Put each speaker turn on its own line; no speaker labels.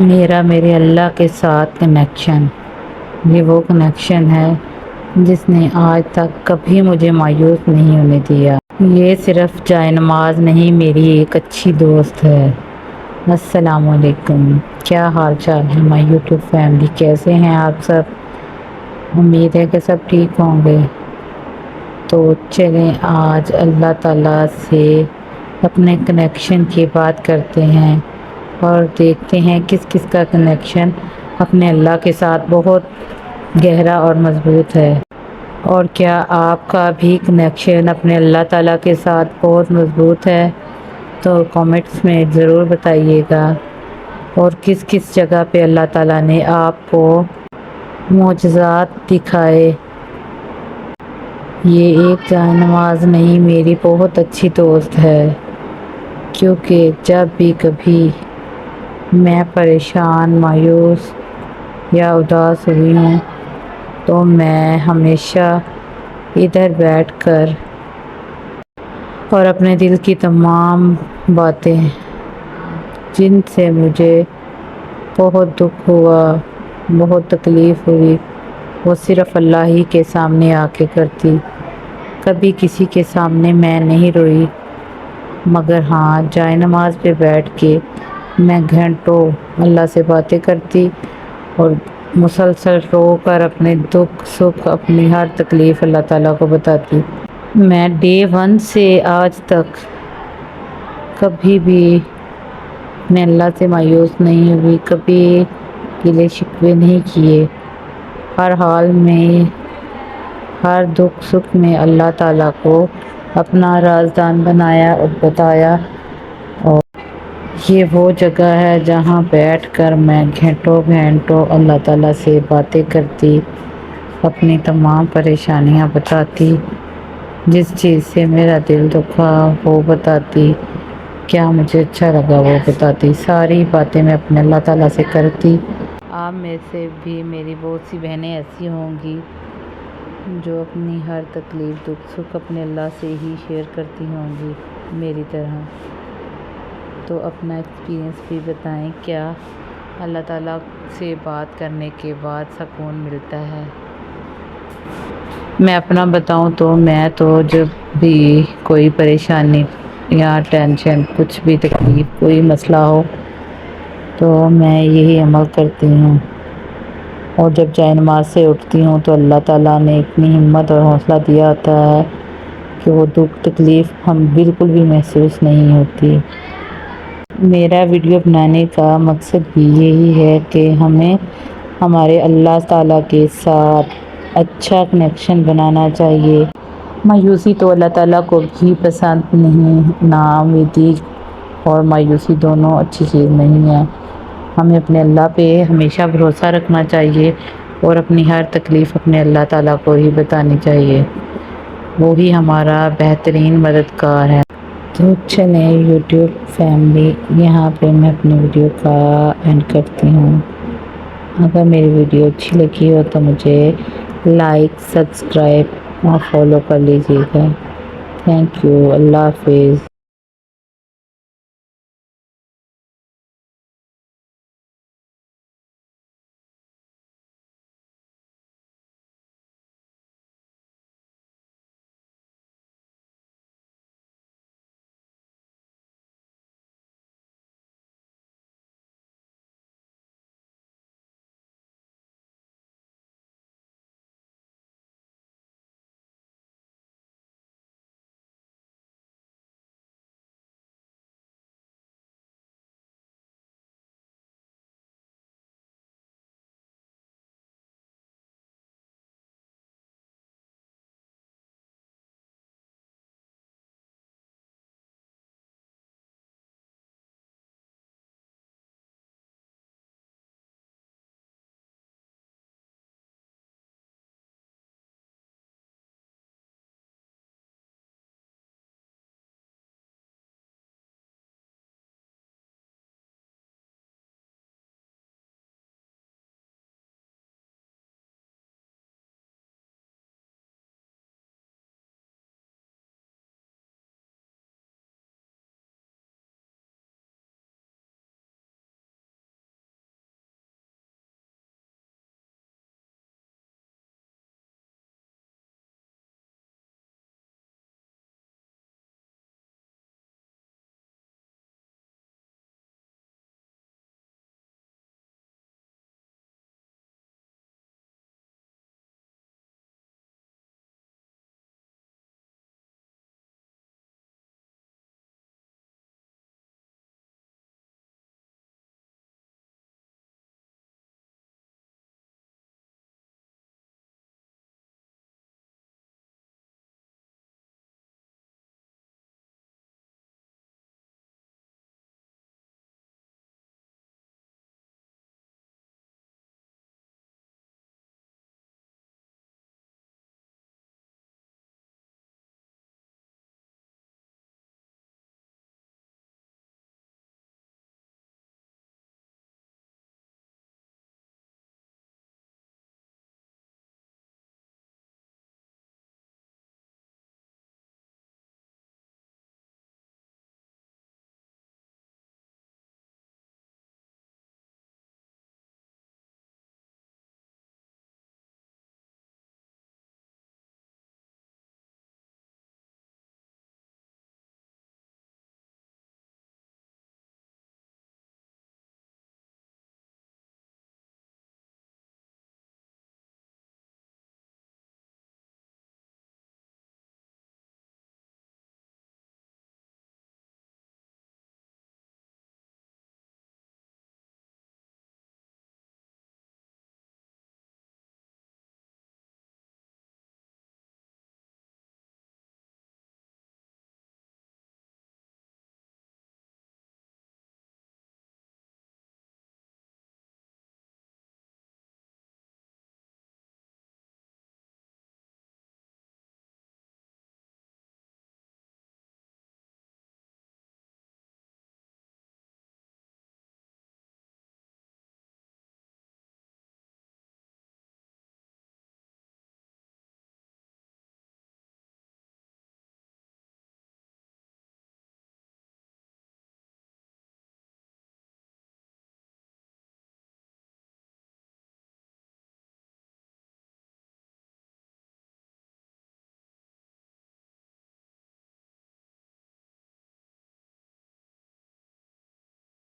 میرا میرے اللہ کے ساتھ کنیکشن، یہ وہ کنیکشن ہے جس نے آج تک کبھی مجھے مایوس نہیں ہونے دیا۔ یہ صرف جائے نماز نہیں، میری ایک اچھی دوست ہے۔ السلام علیکم، کیا حال چال ہے مائی یوٹیوب فیملی؟ کیسے ہیں آپ سب؟ امید ہے کہ سب ٹھیک ہوں گے۔ تو چلیں آج اللہ تعالیٰ سے اپنے کنیکشن کی بات کرتے ہیں اور دیکھتے ہیں کس کس کا کنیکشن اپنے اللہ کے ساتھ بہت گہرا اور مضبوط ہے، اور کیا آپ کا بھی کنیکشن اپنے اللہ تعالیٰ کے ساتھ بہت مضبوط ہے؟ تو کامنٹس میں ضرور بتائیے گا۔ اور کس کس جگہ پہ اللہ تعالیٰ نے آپ کو معجزات دکھائے۔ یہ ایک جائے نماز نہیں، میری بہت اچھی دوست ہے، کیونکہ جب بھی کبھی میں پریشان، مایوس یا اداس ہوئی ہوں تو میں ہمیشہ ادھر بیٹھ کر اور اپنے دل کی تمام باتیں جن سے مجھے بہت دکھ ہوا، بہت تکلیف ہوئی، وہ صرف اللہ ہی کے سامنے آ کے کرتی۔ کبھی کسی کے سامنے میں نہیں روئی، مگر ہاں جائے نماز پہ بیٹھ کے میں گھنٹوں اللہ سے باتیں کرتی اور مسلسل رو کر اپنے دکھ سکھ، اپنی ہر تکلیف اللہ تعالیٰ کو بتاتی۔ میں ڈے 1 سے آج تک کبھی بھی اپنے اللہ سے مایوس نہیں ہوئی، کبھی گلے شکوے نہیں کیے۔ ہر حال میں، ہر دکھ سکھ میں اللہ تعالیٰ کو اپنا رازدان بنایا اور بتایا، اور یہ وہ جگہ ہے جہاں بیٹھ کر میں گھنٹوں گھنٹوں اللہ تعالیٰ سے باتیں کرتی، اپنی تمام پریشانیاں بتاتی، جس چیز سے میرا دل دکھا وہ بتاتی، کیا مجھے اچھا لگا وہ بتاتی، ساری باتیں میں اپنے اللہ تعالیٰ سے کرتی۔ آپ میں سے بھی میری بہت سی بہنیں ایسی ہوں گی جو اپنی ہر تکلیف دکھ سکھ اپنے اللہ سے ہی شیئر کرتی ہوں گی میری طرح۔ تو اپنا ایکسپیرئنس بھی بتائیں، کیا اللہ تعالیٰ سے بات کرنے کے بعد سکون ملتا ہے؟ میں اپنا بتاؤں تو میں تو جب بھی کوئی پریشانی یا ٹینشن، کچھ بھی تکلیف، کوئی مسئلہ ہو تو میں یہی عمل کرتی ہوں، اور جب جائے نماز سے اٹھتی ہوں تو اللہ تعالیٰ نے اتنی ہمت اور حوصلہ دیا ہوتا ہے کہ وہ دکھ تکلیف ہم بالکل بھی محسوس نہیں ہوتی۔ میرا ویڈیو بنانے کا مقصد بھی یہی ہے کہ ہمیں ہمارے اللہ تعالیٰ کے ساتھ اچھا کنیکشن بنانا چاہیے۔ مایوسی تو اللہ تعالیٰ کو بھی پسند نہیں، ناامیدی اور مایوسی دونوں اچھی چیز نہیں ہے۔ ہمیں اپنے اللہ پہ ہمیشہ بھروسہ رکھنا چاہیے اور اپنی ہر تکلیف اپنے اللہ تعالیٰ کو ہی بتانی چاہیے، وہی ہمارا بہترین مددگار ہے۔ تو چلیں یوٹیوب فیملی، یہاں پہ میں اپنی ویڈیو کا اینڈ کرتی ہوں۔ اگر میری ویڈیو اچھی لگی ہو تو مجھے لائک، سبسکرائب اور فالو کر لیجیے گا۔ تھینک یو، اللہ حافظ۔